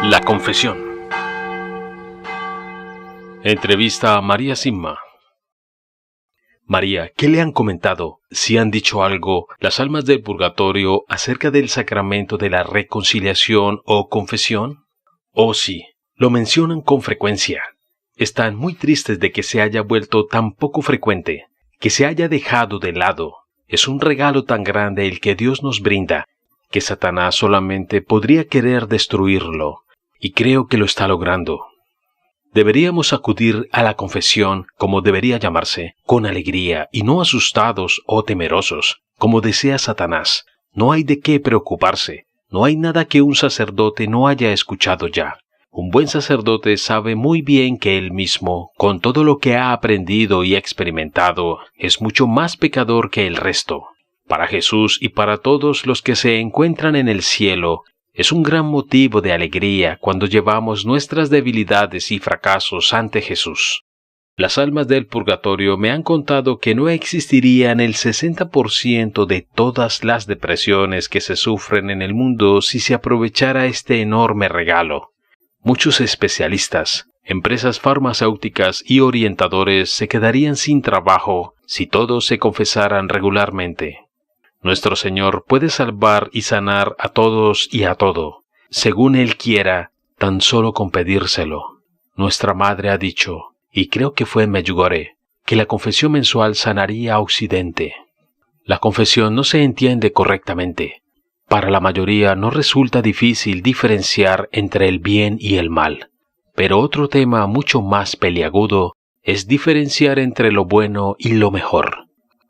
La confesión. Entrevista a María Simma. María, ¿qué le han comentado? ¿Si han dicho algo las almas del purgatorio acerca del sacramento de la reconciliación o confesión? Oh sí, lo mencionan con frecuencia. Están muy tristes de que se haya vuelto tan poco frecuente, que se haya dejado de lado. Es un regalo tan grande el que Dios nos brinda, que Satanás solamente podría querer destruirlo, y creo que lo está logrando. Deberíamos acudir a la confesión, como debería llamarse, con alegría y no asustados o temerosos, como desea Satanás. No hay de qué preocuparse, no hay nada que un sacerdote no haya escuchado ya. Un buen sacerdote sabe muy bien que él mismo, con todo lo que ha aprendido y experimentado, es mucho más pecador que el resto. Para Jesús y para todos los que se encuentran en el cielo, es un gran motivo de alegría cuando llevamos nuestras debilidades y fracasos ante Jesús. Las almas del purgatorio me han contado que no existirían el 60% de todas las depresiones que se sufren en el mundo si se aprovechara este enorme regalo. Muchos especialistas, empresas farmacéuticas y orientadores se quedarían sin trabajo si todos se confesaran regularmente. Nuestro Señor puede salvar y sanar a todos y a todo, según Él quiera, tan solo con pedírselo. Nuestra Madre ha dicho, y creo que fue en Medjugorje, que la confesión mensual sanaría a Occidente. La confesión no se entiende correctamente. Para la mayoría no resulta difícil diferenciar entre el bien y el mal. Pero otro tema mucho más peliagudo es diferenciar entre lo bueno y lo mejor.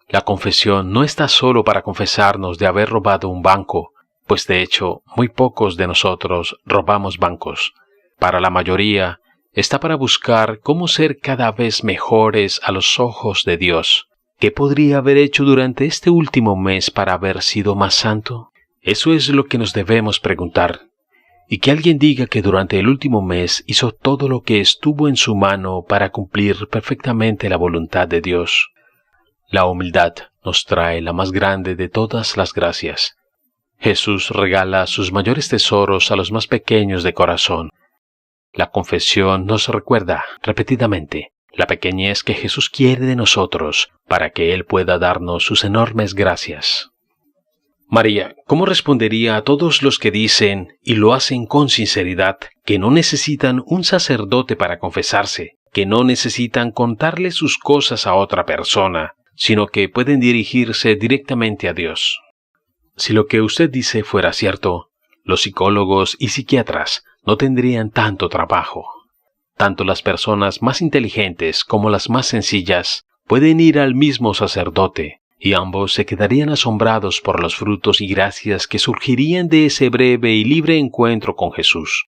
La confesión no está solo para confesarnos de haber robado un banco, pues de hecho muy pocos de nosotros robamos bancos. Para la mayoría está para buscar cómo ser cada vez mejores a los ojos de Dios. ¿Qué podría haber hecho durante este último mes para haber sido más santo? Eso es lo que nos debemos preguntar. Y que alguien diga que durante el último mes hizo todo lo que estuvo en su mano para cumplir perfectamente la voluntad de Dios. La humildad nos trae la más grande de todas las gracias. Jesús regala sus mayores tesoros a los más pequeños de corazón. La confesión nos recuerda repetidamente la pequeñez que Jesús quiere de nosotros para que Él pueda darnos sus enormes gracias. María, ¿cómo respondería a todos los que dicen, y lo hacen con sinceridad, que no necesitan un sacerdote para confesarse, que no necesitan contarle sus cosas a otra persona, sino que pueden dirigirse directamente a Dios? Si lo que usted dice fuera cierto, los psicólogos y psiquiatras no tendrían tanto trabajo. Tanto las personas más inteligentes como las más sencillas pueden ir al mismo sacerdote, y ambos se quedarían asombrados por los frutos y gracias que surgirían de ese breve y libre encuentro con Jesús.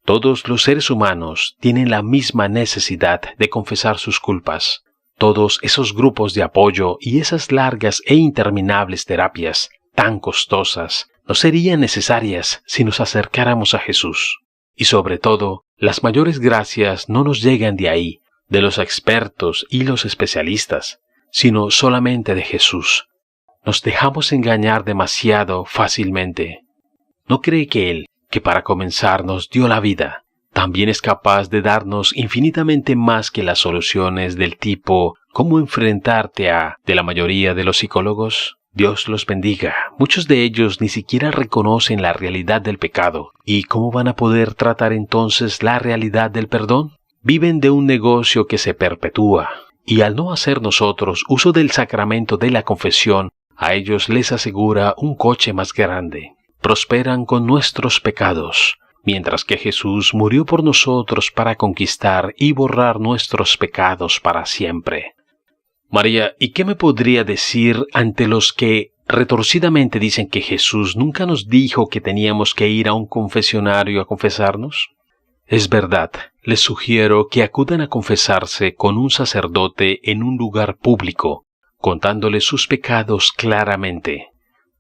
Todos los seres humanos tienen la misma necesidad de confesar sus culpas. Todos esos grupos de apoyo y esas largas e interminables terapias, tan costosas, no serían necesarias si nos acercáramos a Jesús. Y sobre todo, las mayores gracias no nos llegan de ahí, de los expertos y los especialistas, sino solamente de Jesús. Nos dejamos engañar demasiado fácilmente. ¿No cree que Él, que para comenzar nos dio la vida, también es capaz de darnos infinitamente más que las soluciones del tipo ¿cómo enfrentarte a de la mayoría de los psicólogos? Dios los bendiga. Muchos de ellos ni siquiera reconocen la realidad del pecado. ¿Y cómo van a poder tratar entonces la realidad del perdón? Viven de un negocio que se perpetúa. Y al no hacer nosotros uso del sacramento de la confesión, a ellos les asegura un coche más grande. Prosperan con nuestros pecados, mientras que Jesús murió por nosotros para conquistar y borrar nuestros pecados para siempre. María, ¿y qué me podría decir ante los que retorcidamente dicen que Jesús nunca nos dijo que teníamos que ir a un confesionario a confesarnos? Es verdad, les sugiero que acudan a confesarse con un sacerdote en un lugar público, contándole sus pecados claramente.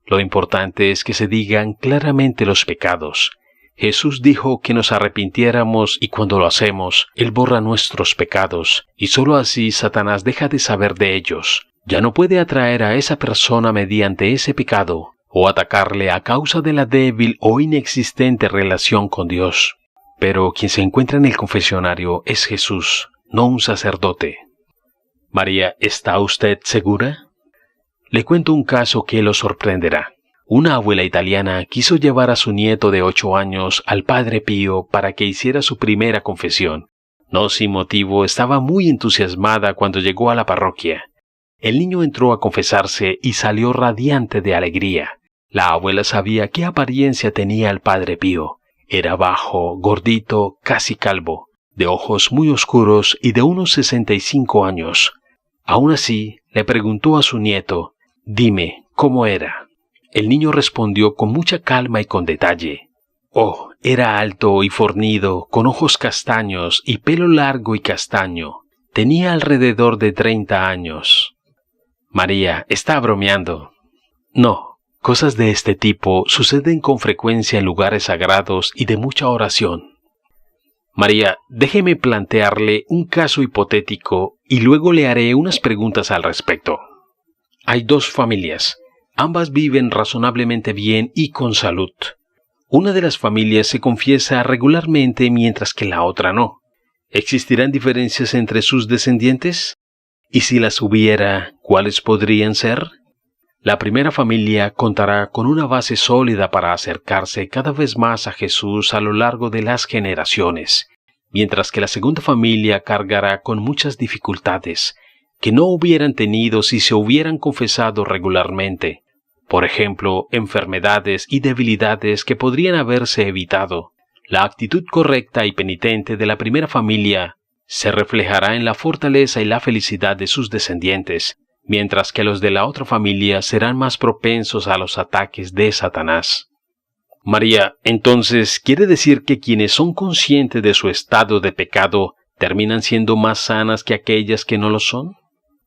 Lo importante es que se digan claramente los pecados. Jesús dijo que nos arrepintiéramos y cuando lo hacemos, Él borra nuestros pecados, y sólo así Satanás deja de saber de ellos. Ya no puede atraer a esa persona mediante ese pecado, o atacarle a causa de la débil o inexistente relación con Dios. pero quien se encuentra en el confesionario es Jesús, no un sacerdote. María, ¿está usted segura? Le cuento un caso que lo sorprenderá. Una abuela italiana quiso llevar a su nieto de 8 años al Padre Pío para que hiciera su primera confesión. No sin motivo, estaba muy entusiasmada cuando llegó a la parroquia. El niño entró a confesarse y salió radiante de alegría. La abuela sabía qué apariencia tenía el Padre Pío. Era bajo, gordito, casi calvo, de ojos muy oscuros y de unos 65 años. Aún así, le preguntó a su nieto, «Dime, ¿cómo era?». El niño respondió con mucha calma y con detalle. «Oh, era alto y fornido, con ojos castaños y pelo largo y castaño. Tenía alrededor de 30 años». María, está bromeando. No, cosas de este tipo suceden con frecuencia en lugares sagrados y de mucha oración. María, déjeme plantearle un caso hipotético y luego le haré unas preguntas al respecto. Hay 2 familias. Ambas viven razonablemente bien y con salud. Una de las familias se confiesa regularmente mientras que la otra no. ¿Existirán diferencias entre sus descendientes? Y si las hubiera, ¿cuáles podrían ser? La primera familia contará con una base sólida para acercarse cada vez más a Jesús a lo largo de las generaciones, mientras que la segunda familia cargará con muchas dificultades que no hubieran tenido si se hubieran confesado regularmente. Por ejemplo, enfermedades y debilidades que podrían haberse evitado. La actitud correcta y penitente de la primera familia se reflejará en la fortaleza y la felicidad de sus descendientes, mientras que los de la otra familia serán más propensos a los ataques de Satanás. María, entonces, ¿quiere decir que quienes son conscientes de su estado de pecado terminan siendo más sanas que aquellas que no lo son?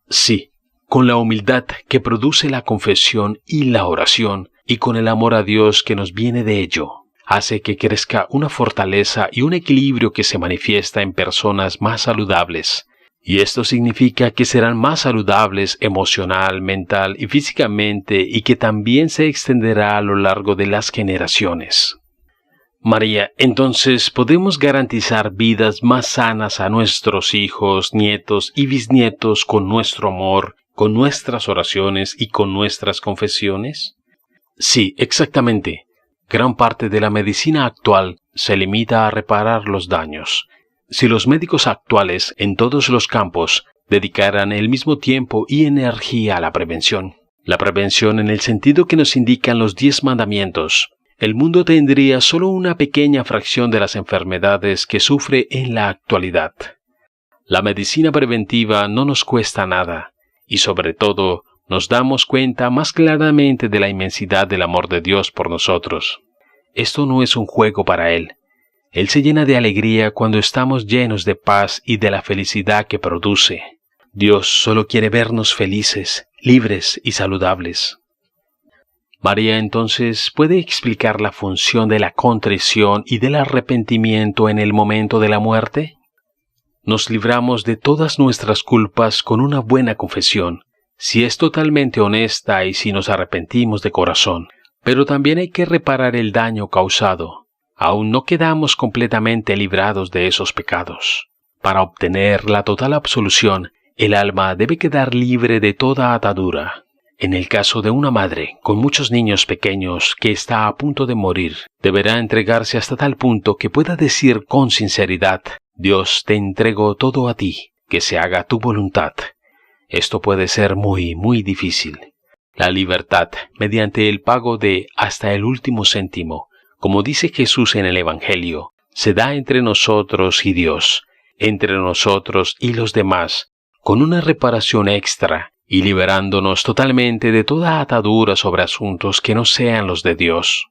Sí, con la humildad que produce la confesión y la oración, y con el amor a Dios que nos viene de ello, hace que crezca una fortaleza y un equilibrio que se manifiesta en personas más saludables. Y esto significa que serán más saludables emocional, mental y físicamente, y que también se extenderá a lo largo de las generaciones. María, entonces, ¿podemos garantizar vidas más sanas a nuestros hijos, nietos y bisnietos con nuestro amor, con nuestras oraciones y con nuestras confesiones? Sí, exactamente. Gran parte de la medicina actual se limita a reparar los daños. Si los médicos actuales en todos los campos dedicaran el mismo tiempo y energía a la prevención en el sentido que nos indican los 10 mandamientos, el mundo tendría solo una pequeña fracción de las enfermedades que sufre en la actualidad. La medicina preventiva no nos cuesta nada, y sobre todo nos damos cuenta más claramente de la inmensidad del amor de Dios por nosotros. Esto no es un juego para Él. Él se llena de alegría cuando estamos llenos de paz y de la felicidad que produce. Dios solo quiere vernos felices, libres y saludables. María, entonces, ¿puede explicar la función de la contrición y del arrepentimiento en el momento de la muerte? Nos libramos de todas nuestras culpas con una buena confesión, si es totalmente honesta y si nos arrepentimos de corazón. Pero también hay que reparar el daño causado. Aún no quedamos completamente librados de esos pecados. Para obtener la total absolución, el alma debe quedar libre de toda atadura. En el caso de una madre con muchos niños pequeños que está a punto de morir, deberá entregarse hasta tal punto que pueda decir con sinceridad: Dios, te entrego todo a ti, que se haga tu voluntad. Esto puede ser muy, muy difícil. La libertad, mediante el pago de hasta el último céntimo, como dice Jesús en el Evangelio, se da entre nosotros y Dios, entre nosotros y los demás, con una reparación extra y liberándonos totalmente de toda atadura sobre asuntos que no sean los de Dios.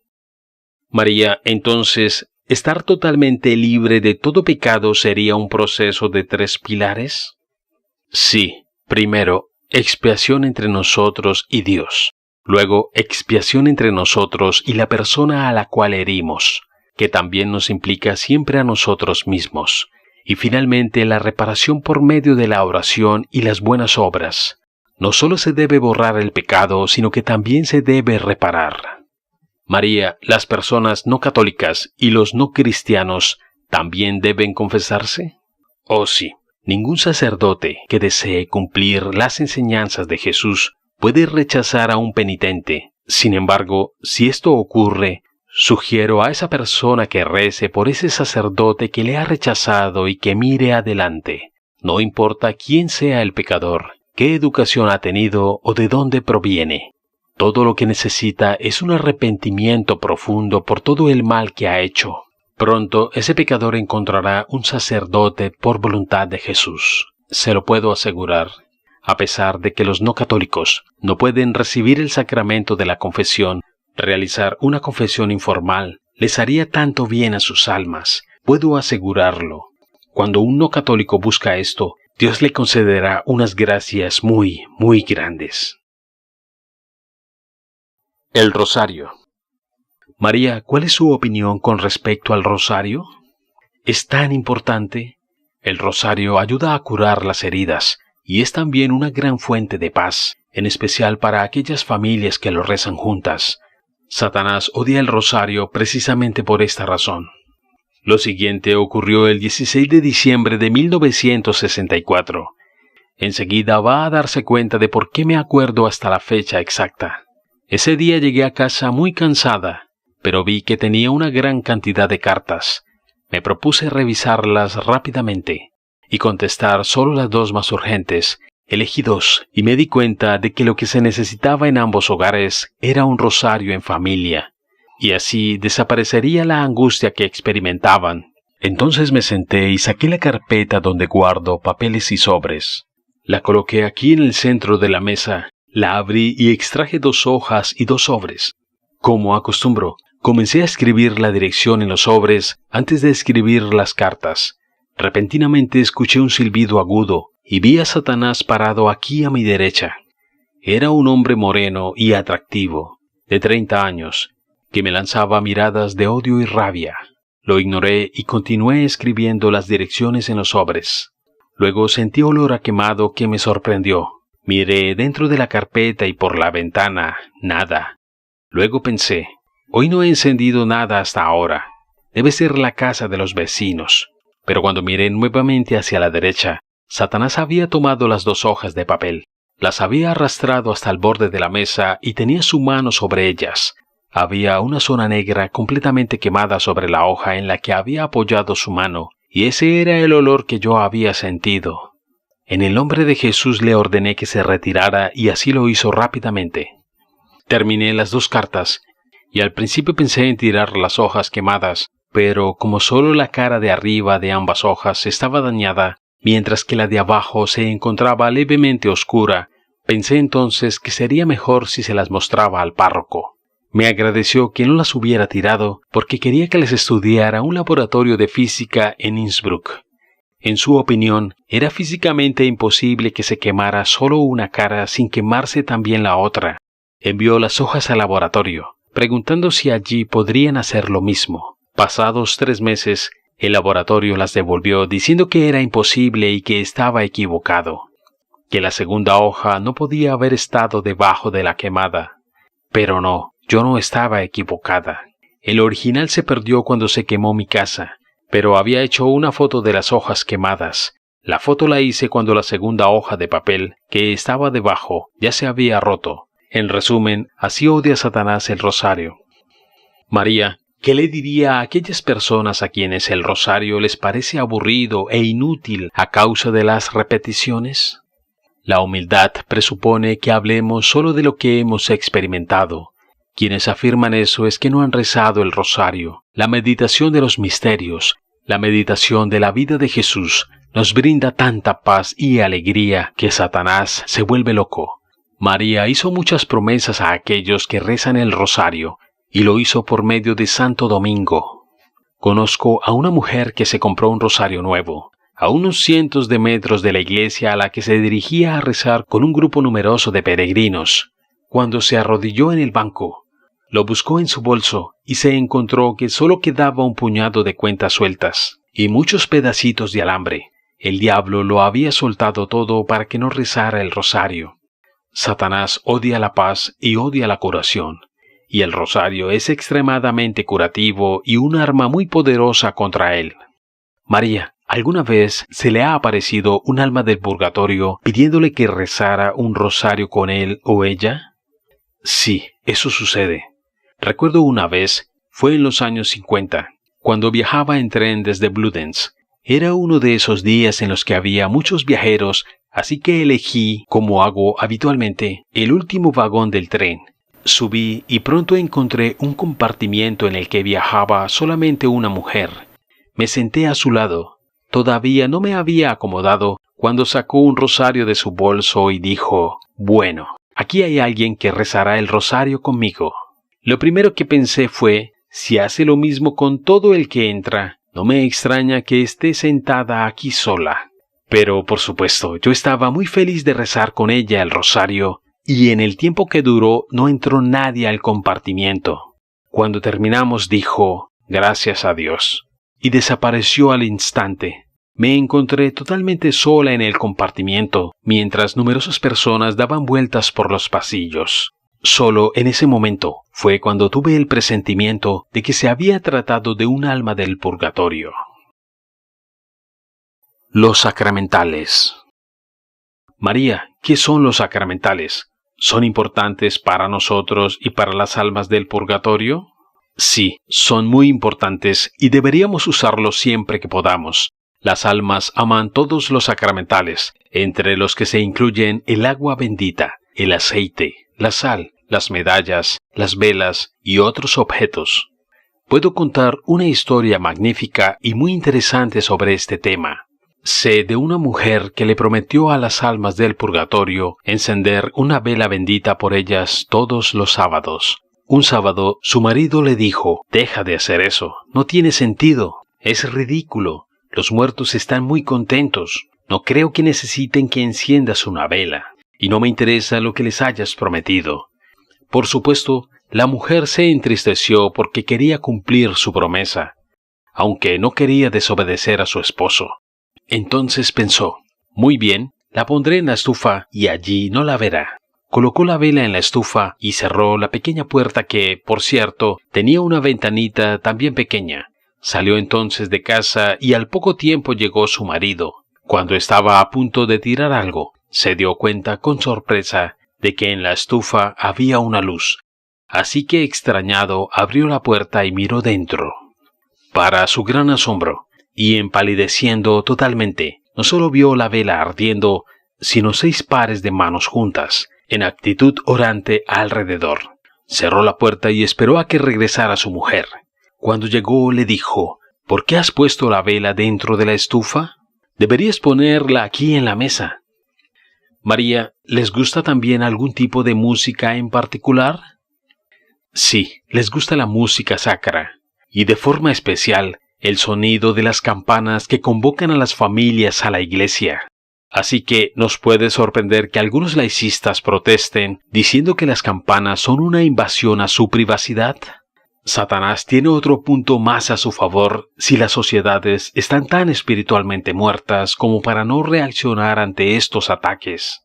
María, entonces, ¿estar totalmente libre de todo pecado sería un proceso de 3 pilares? Sí, primero, expiación entre nosotros y Dios. Luego, expiación entre nosotros y la persona a la cual herimos, que también nos implica siempre a nosotros mismos. Y finalmente, la reparación por medio de la oración y las buenas obras. No solo se debe borrar el pecado, sino que también se debe reparar. María, las personas no católicas y los no cristianos ¿también deben confesarse? Oh sí, ningún sacerdote que desee cumplir las enseñanzas de Jesús puede rechazar a un penitente. Sin embargo, si esto ocurre, sugiero a esa persona que rece por ese sacerdote que le ha rechazado y que mire adelante. No importa quién sea el pecador, qué educación ha tenido o de dónde proviene. Todo lo que necesita es un arrepentimiento profundo por todo el mal que ha hecho. Pronto ese pecador encontrará un sacerdote por voluntad de Jesús. Se lo puedo asegurar. A pesar de que los no católicos no pueden recibir el sacramento de la confesión, realizar una confesión informal les haría tanto bien a sus almas. Puedo asegurarlo. Cuando un no católico busca esto, Dios le concederá unas gracias muy, muy grandes. El rosario. María, ¿cuál es su opinión con respecto al rosario? ¿Es tan importante? El rosario ayuda a curar las heridas y es también una gran fuente de paz, en especial para aquellas familias que lo rezan juntas. Satanás odia el rosario precisamente por esta razón. Lo siguiente ocurrió el 16 de diciembre de 1964. Enseguida va a darse cuenta de por qué me acuerdo hasta la fecha exacta. Ese día llegué a casa muy cansada, pero vi que tenía una gran cantidad de cartas. Me propuse revisarlas rápidamente y contestar solo las 2 más urgentes. Elegí 2 y me di cuenta de que lo que se necesitaba en ambos hogares era un rosario en familia, y así desaparecería la angustia que experimentaban. Entonces me senté y saqué la carpeta donde guardo papeles y sobres. La coloqué aquí en el centro de la mesa, la abrí y extraje 2 hojas y 2 sobres. Como acostumbro, comencé a escribir la dirección en los sobres antes de escribir las cartas. Repentinamente escuché un silbido agudo y vi a Satanás parado aquí a mi derecha. Era un hombre moreno y atractivo, de 30 años, que me lanzaba miradas de odio y rabia. Lo ignoré y continué escribiendo las direcciones en los sobres. Luego sentí olor a quemado que me sorprendió. Miré dentro de la carpeta y por la ventana, nada. Luego pensé, hoy no he encendido nada hasta ahora. Debe ser la casa de los vecinos. Pero cuando miré nuevamente hacia la derecha, Satanás había tomado las 2 hojas de papel, las había arrastrado hasta el borde de la mesa y tenía su mano sobre ellas. Había una zona negra completamente quemada sobre la hoja en la que había apoyado su mano, y ese era el olor que yo había sentido. En el nombre de Jesús le ordené que se retirara y así lo hizo rápidamente. Terminé las 2 cartas, y al principio pensé en tirar las hojas quemadas, pero como solo la cara de arriba de ambas hojas estaba dañada, mientras que la de abajo se encontraba levemente oscura, pensé entonces que sería mejor si se las mostraba al párroco. Me agradeció que no las hubiera tirado porque quería que les estudiara un laboratorio de física en Innsbruck. En su opinión, era físicamente imposible que se quemara solo una cara sin quemarse también la otra. Envió las hojas al laboratorio, preguntando si allí podrían hacer lo mismo. Pasados 3 meses, el laboratorio las devolvió diciendo que era imposible y que estaba equivocado, que la segunda hoja no podía haber estado debajo de la quemada. Pero no, yo no estaba equivocada. El original se perdió cuando se quemó mi casa, pero había hecho una foto de las hojas quemadas. La foto la hice cuando la segunda hoja de papel, que estaba debajo, ya se había roto. En resumen, así odia Satanás el rosario. María, ¿qué le diría a aquellas personas a quienes el rosario les parece aburrido e inútil a causa de las repeticiones? La humildad presupone que hablemos solo de lo que hemos experimentado. Quienes afirman eso es que no han rezado el rosario. La meditación de los misterios, la meditación de la vida de Jesús, nos brinda tanta paz y alegría que Satanás se vuelve loco. María hizo muchas promesas a aquellos que rezan el rosario, y lo hizo por medio de Santo Domingo. Conozco a una mujer que se compró un rosario nuevo, a unos cientos de metros de la iglesia a la que se dirigía a rezar con un grupo numeroso de peregrinos. Cuando se arrodilló en el banco, lo buscó en su bolso y se encontró que solo quedaba un puñado de cuentas sueltas y muchos pedacitos de alambre. El diablo lo había soltado todo para que no rezara el rosario. Satanás odia la paz y odia la curación, y el rosario es extremadamente curativo y un arma muy poderosa contra él. María, ¿alguna vez se le ha aparecido un alma del purgatorio pidiéndole que rezara un rosario con él o ella? Sí, eso sucede. Recuerdo una vez, fue en los años 50, cuando viajaba en tren desde Bludenz. Era uno de esos días en los que había muchos viajeros, así que elegí, como hago habitualmente, el último vagón del tren. Subí y pronto encontré un compartimiento en el que viajaba solamente una mujer. Me senté a su lado. Todavía no me había acomodado cuando sacó un rosario de su bolso y dijo: «Bueno, aquí hay alguien que rezará el rosario conmigo». Lo primero que pensé fue: si hace lo mismo con todo el que entra, no me extraña que esté sentada aquí sola. Pero, por supuesto, yo estaba muy feliz de rezar con ella el rosario, y en el tiempo que duró no entró nadie al compartimiento. Cuando terminamos dijo: «Gracias a Dios», y desapareció al instante. Me encontré totalmente sola en el compartimiento, mientras numerosas personas daban vueltas por los pasillos. Solo en ese momento fue cuando tuve el presentimiento de que se había tratado de un alma del purgatorio. Los sacramentales. María, ¿qué son los sacramentales? ¿Son importantes para nosotros y para las almas del purgatorio? Sí, son muy importantes y deberíamos usarlos siempre que podamos. Las almas aman todos los sacramentales, entre los que se incluyen el agua bendita, el aceite, la sal, las medallas, las velas y otros objetos. Puedo contar una historia magnífica y muy interesante sobre este tema. Sé de una mujer que le prometió a las almas del purgatorio encender una vela bendita por ellas todos los sábados. Un sábado su marido le dijo: «Deja de hacer eso, no tiene sentido, es ridículo, los muertos están muy contentos, no creo que necesiten que enciendas una vela, y no me interesa lo que les hayas prometido». Por supuesto, la mujer se entristeció porque quería cumplir su promesa, aunque no quería desobedecer a su esposo. Entonces pensó: «Muy bien, la pondré en la estufa y allí no la verá». Colocó la vela en la estufa y cerró la pequeña puerta que, por cierto, tenía una ventanita también pequeña. Salió entonces de casa y al poco tiempo llegó su marido. Cuando estaba a punto de tirar algo, se dio cuenta con sorpresa de que en la estufa había una luz. Así que, extrañado, abrió la puerta y miró dentro. Para su gran asombro, y empalideciendo totalmente, no solo vio la vela ardiendo, sino 6 pares de manos juntas, en actitud orante alrededor. Cerró la puerta y esperó a que regresara su mujer. Cuando llegó le dijo: «¿Por qué has puesto la vela dentro de la estufa? Deberías ponerla aquí en la mesa». María, ¿les gusta también algún tipo de música en particular? Sí, les gusta la música sacra, y de forma especial el sonido de las campanas que convocan a las familias a la iglesia. Así que nos puede sorprender que algunos laicistas protesten diciendo que las campanas son una invasión a su privacidad. Satanás tiene otro punto más a su favor si las sociedades están tan espiritualmente muertas como para no reaccionar ante estos ataques.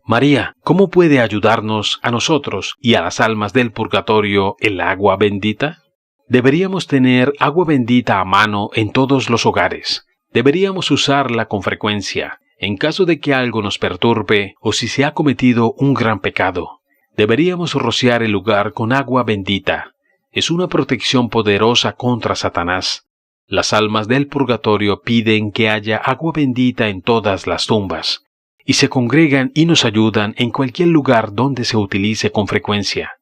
María, ¿cómo puede ayudarnos a nosotros y a las almas del purgatorio el agua bendita? Deberíamos tener agua bendita a mano en todos los hogares. Deberíamos usarla con frecuencia, en caso de que algo nos perturbe o si se ha cometido un gran pecado. Deberíamos rociar el lugar con agua bendita. Es una protección poderosa contra Satanás. Las almas del purgatorio piden que haya agua bendita en todas las tumbas, y se congregan y nos ayudan en cualquier lugar donde se utilice con frecuencia.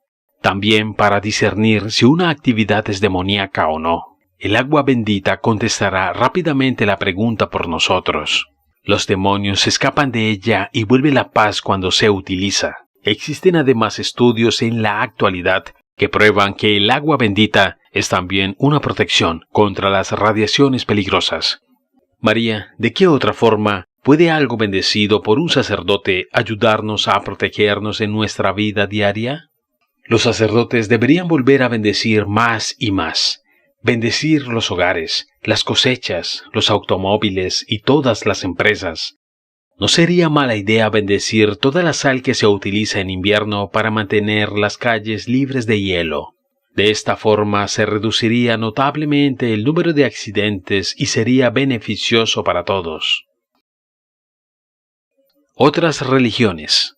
También para discernir si una actividad es demoníaca o no. El agua bendita contestará rápidamente la pregunta por nosotros. Los demonios escapan de ella y vuelve la paz cuando se utiliza. Existen además estudios en la actualidad que prueban que el agua bendita es también una protección contra las radiaciones peligrosas. María, ¿de qué otra forma puede algo bendecido por un sacerdote ayudarnos a protegernos en nuestra vida diaria? Los sacerdotes deberían volver a bendecir más y más. Bendecir los hogares, las cosechas, los automóviles y todas las empresas. ¿No sería mala idea bendecir toda la sal que se utiliza en invierno para mantener las calles libres de hielo? De esta forma se reduciría notablemente el número de accidentes y sería beneficioso para todos. Otras religiones.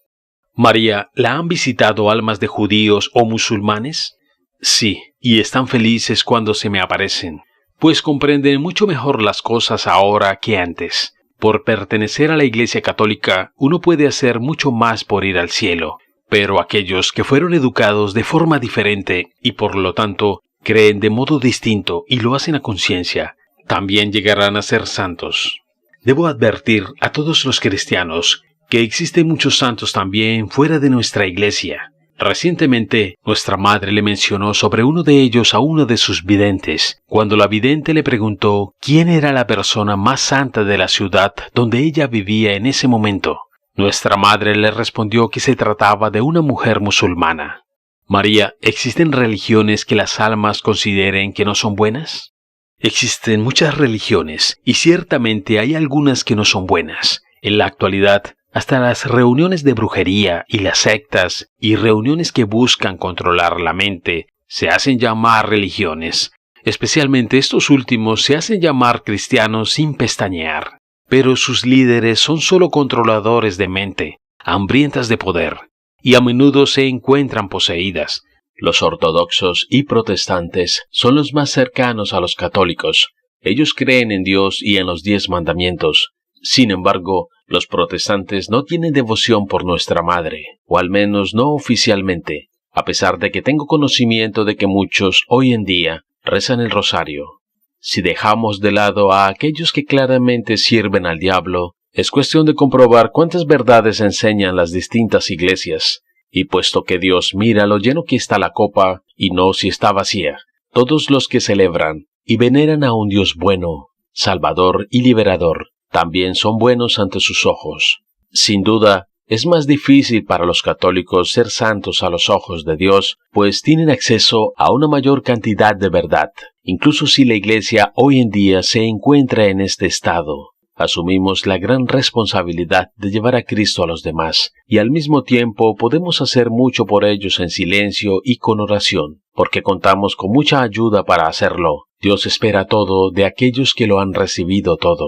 María, ¿la han visitado almas de judíos o musulmanes? Sí, y están felices cuando se me aparecen, pues comprenden mucho mejor las cosas ahora que antes. Por pertenecer a la Iglesia Católica, uno puede hacer mucho más por ir al cielo, pero aquellos que fueron educados de forma diferente y por lo tanto creen de modo distinto y lo hacen a conciencia, también llegarán a ser santos. Debo advertir a todos los cristianos que existen muchos santos también fuera de nuestra iglesia. Recientemente, nuestra madre le mencionó sobre uno de ellos a uno de sus videntes, cuando la vidente le preguntó quién era la persona más santa de la ciudad donde ella vivía en ese momento. Nuestra madre le respondió que se trataba de una mujer musulmana. María, ¿existen religiones que las almas consideren que no son buenas? Existen muchas religiones, y ciertamente hay algunas que no son buenas. En la actualidad, hasta las reuniones de brujería y las sectas y reuniones que buscan controlar la mente se hacen llamar religiones. Especialmente estos últimos se hacen llamar cristianos sin pestañear. Pero sus líderes son solo controladores de mente, hambrientas de poder, y a menudo se encuentran poseídas. Los ortodoxos y protestantes son los más cercanos a los católicos. Ellos creen en Dios y en los 10 mandamientos. Sin embargo, los protestantes no tienen devoción por nuestra Madre, o al menos no oficialmente, a pesar de que tengo conocimiento de que muchos hoy en día rezan el rosario. Si dejamos de lado a aquellos que claramente sirven al diablo, es cuestión de comprobar cuántas verdades enseñan las distintas iglesias, y puesto que Dios mira lo lleno que está la copa y no si está vacía, todos los que celebran y veneran a un Dios bueno, Salvador y Liberador, también son buenos ante sus ojos. Sin duda, es más difícil para los católicos ser santos a los ojos de Dios, pues tienen acceso a una mayor cantidad de verdad, incluso si la Iglesia hoy en día se encuentra en este estado. Asumimos la gran responsabilidad de llevar a Cristo a los demás, y al mismo tiempo podemos hacer mucho por ellos en silencio y con oración, porque contamos con mucha ayuda para hacerlo. Dios espera todo de aquellos que lo han recibido todo.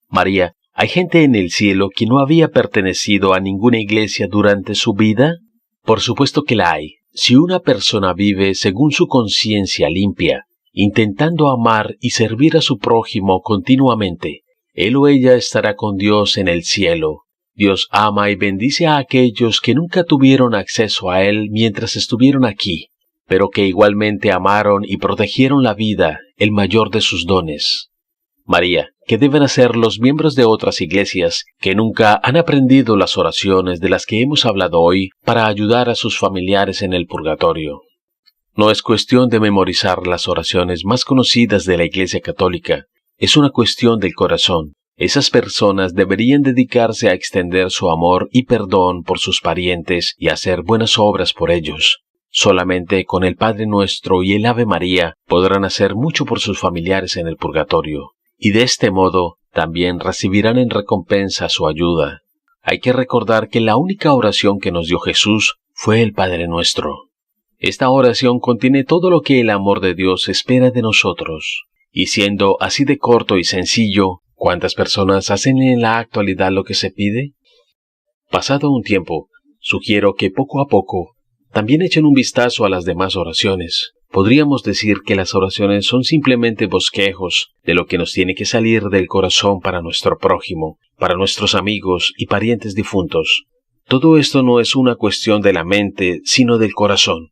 María, ¿hay gente en el cielo que no había pertenecido a ninguna iglesia durante su vida? Por supuesto que la hay. Si una persona vive según su conciencia limpia, intentando amar y servir a su prójimo continuamente, él o ella estará con Dios en el cielo. Dios ama y bendice a aquellos que nunca tuvieron acceso a Él mientras estuvieron aquí, pero que igualmente amaron y protegieron la vida, el mayor de sus dones. María, ¿qué deben hacer los miembros de otras iglesias que nunca han aprendido las oraciones de las que hemos hablado hoy para ayudar a sus familiares en el purgatorio? No es cuestión de memorizar las oraciones más conocidas de la Iglesia Católica, es una cuestión del corazón. Esas personas deberían dedicarse a extender su amor y perdón por sus parientes y hacer buenas obras por ellos. Solamente con el Padre Nuestro y el Ave María podrán hacer mucho por sus familiares en el purgatorio, y de este modo también recibirán en recompensa su ayuda. Hay que recordar que la única oración que nos dio Jesús fue el Padre Nuestro. Esta oración contiene todo lo que el amor de Dios espera de nosotros. Y siendo así de corto y sencillo, ¿cuántas personas hacen en la actualidad lo que se pide? Pasado un tiempo, sugiero que poco a poco también echen un vistazo a las demás oraciones. Podríamos decir que las oraciones son simplemente bosquejos de lo que nos tiene que salir del corazón para nuestro prójimo, para nuestros amigos y parientes difuntos. Todo esto no es una cuestión de la mente, sino del corazón.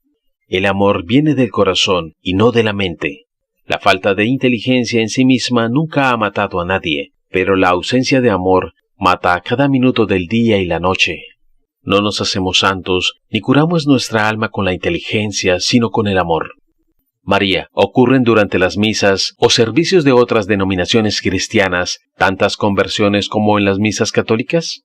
El amor viene del corazón y no de la mente. La falta de inteligencia en sí misma nunca ha matado a nadie, pero la ausencia de amor mata a cada minuto del día y la noche. No nos hacemos santos, ni curamos nuestra alma con la inteligencia, sino con el amor. María, ¿ocurren durante las misas o servicios de otras denominaciones cristianas tantas conversiones como en las misas católicas?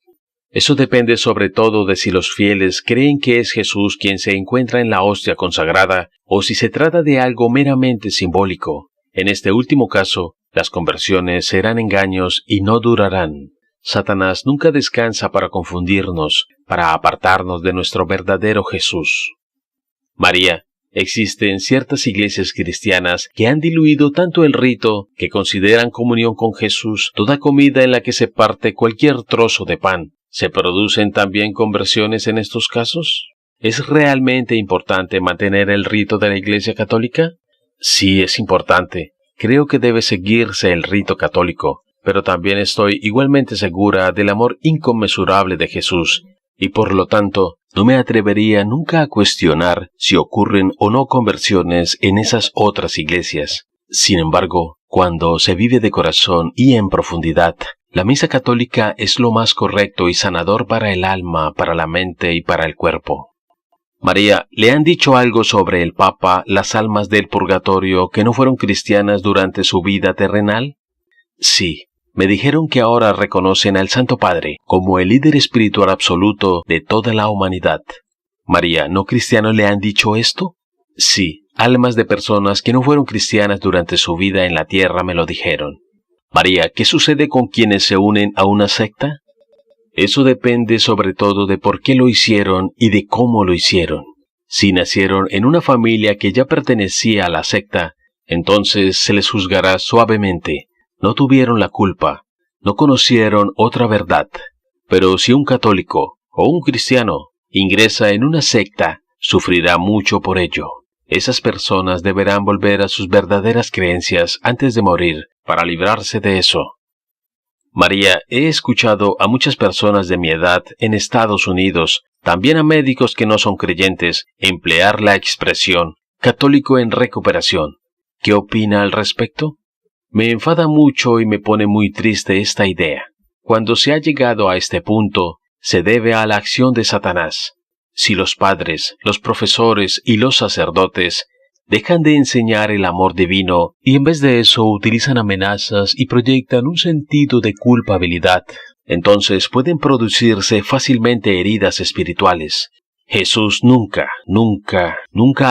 Eso depende sobre todo de si los fieles creen que es Jesús quien se encuentra en la hostia consagrada o si se trata de algo meramente simbólico. En este último caso, las conversiones serán engaños y no durarán. Satanás nunca descansa para confundirnos, para apartarnos de nuestro verdadero Jesús. María, Existen ciertas iglesias cristianas que han diluido tanto el rito que consideran comunión con Jesús toda comida en la que se parte cualquier trozo de pan. ¿Se producen también conversiones en estos casos? ¿Es realmente importante mantener el rito de la Iglesia Católica? Sí, es importante. Creo que debe seguirse el rito católico, pero también estoy igualmente segura del amor inconmensurable de Jesús, y por lo tanto, no me atrevería nunca a cuestionar si ocurren o no conversiones en esas otras iglesias. Sin embargo, cuando se vive de corazón y en profundidad, la misa católica es lo más correcto y sanador para el alma, para la mente y para el cuerpo. María, ¿le han dicho algo sobre el Papa, las almas del purgatorio que no fueron cristianas durante su vida terrenal? Sí, me dijeron que ahora reconocen al Santo Padre como el líder espiritual absoluto de toda la humanidad. María, ¿no cristianos le han dicho esto? Sí, almas de personas que no fueron cristianas durante su vida en la tierra me lo dijeron. María, ¿qué sucede con quienes se unen a una secta? Eso depende sobre todo de por qué lo hicieron y de cómo lo hicieron. Si nacieron en una familia que ya pertenecía a la secta, entonces se les juzgará suavemente. No tuvieron la culpa, no conocieron otra verdad. Pero si un católico o un cristiano ingresa en una secta, sufrirá mucho por ello. Esas personas deberán volver a sus verdaderas creencias antes de morir para librarse de eso. María, he escuchado a muchas personas de mi edad en Estados Unidos, también a médicos que no son creyentes, emplear la expresión católico en recuperación. ¿Qué opina al respecto? Me enfada mucho y me pone muy triste esta idea. Cuando se ha llegado a este punto, se debe a la acción de Satanás. Si los padres, los profesores y los sacerdotes dejan de enseñar el amor divino y en vez de eso utilizan amenazas y proyectan un sentido de culpabilidad, entonces pueden producirse fácilmente heridas espirituales. Jesús nunca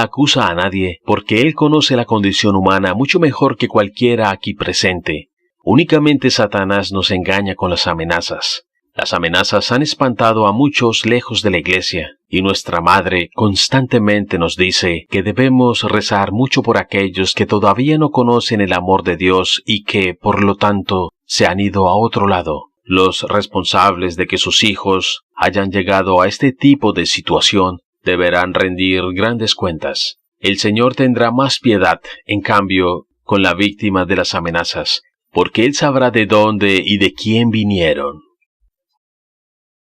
acusa a nadie porque Él conoce la condición humana mucho mejor que cualquiera aquí presente. Únicamente Satanás nos engaña con las amenazas. Las amenazas han espantado a muchos lejos de la iglesia, y nuestra Madre constantemente nos dice que debemos rezar mucho por aquellos que todavía no conocen el amor de Dios y que, por lo tanto, se han ido a otro lado. Los responsables de que sus hijos hayan llegado a este tipo de situación deberán rendir grandes cuentas. El Señor tendrá más piedad, en cambio, con la víctima de las amenazas, porque Él sabrá de dónde y de quién vinieron.